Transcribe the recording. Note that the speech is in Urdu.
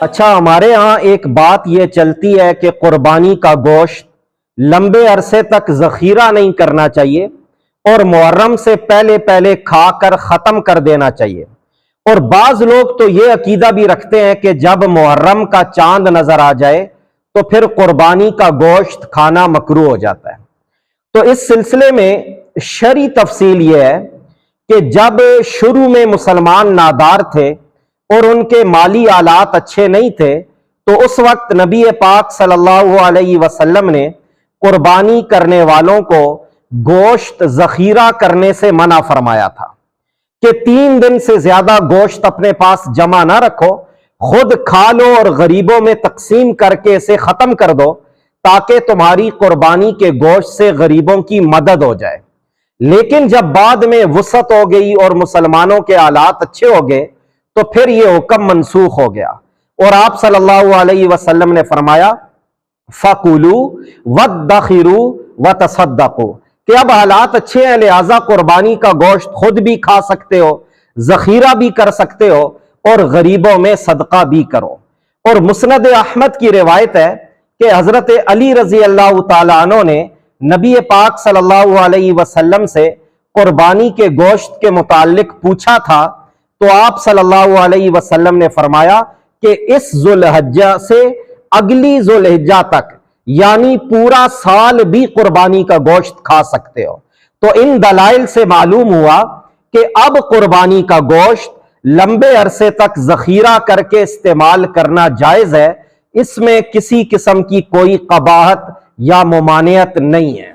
اچھا، ہمارے ہاں ایک بات یہ چلتی ہے کہ قربانی کا گوشت لمبے عرصے تک ذخیرہ نہیں کرنا چاہیے اور محرم سے پہلے پہلے کھا کر ختم کر دینا چاہیے۔ اور بعض لوگ تو یہ عقیدہ بھی رکھتے ہیں کہ جب محرم کا چاند نظر آ جائے تو پھر قربانی کا گوشت کھانا مکروہ ہو جاتا ہے۔ تو اس سلسلے میں شرعی تفصیل یہ ہے کہ جب شروع میں مسلمان نادار تھے اور ان کے مالی آلات اچھے نہیں تھے تو اس وقت نبی پاک صلی اللہ علیہ وسلم نے قربانی کرنے والوں کو گوشت ذخیرہ کرنے سے منع فرمایا تھا کہ 3 دن سے زیادہ گوشت اپنے پاس جمع نہ رکھو، خود کھا لو اور غریبوں میں تقسیم کر کے اسے ختم کر دو تاکہ تمہاری قربانی کے گوشت سے غریبوں کی مدد ہو جائے۔ لیکن جب بعد میں وسعت ہو گئی اور مسلمانوں کے حالات اچھے ہو گئے تو پھر یہ حکم منسوخ ہو گیا اور آپ صلی اللہ علیہ وسلم نے فرمایا فَقُولُوا وَادَّخِرُوا وَتَصَدَّقُوا کہ اب حالات اچھے ہیں لہٰذا قربانی کا گوشت خود بھی کھا سکتے ہو، ذخیرہ بھی کر سکتے ہو اور غریبوں میں صدقہ بھی کرو۔ اور مسند احمد کی روایت ہے کہ حضرت علی رضی اللہ تعالیٰ عنہ نے نبی پاک صلی اللہ علیہ وسلم سے قربانی کے گوشت کے متعلق پوچھا تھا تو آپ صلی اللہ علیہ وسلم نے فرمایا کہ اس ذوالحجہ سے اگلی ذوالحجہ تک یعنی پورا سال بھی قربانی کا گوشت کھا سکتے ہو۔ تو ان دلائل سے معلوم ہوا کہ اب قربانی کا گوشت لمبے عرصے تک ذخیرہ کر کے استعمال کرنا جائز ہے، اس میں کسی قسم کی کوئی قباحت یا ممانعت نہیں ہے۔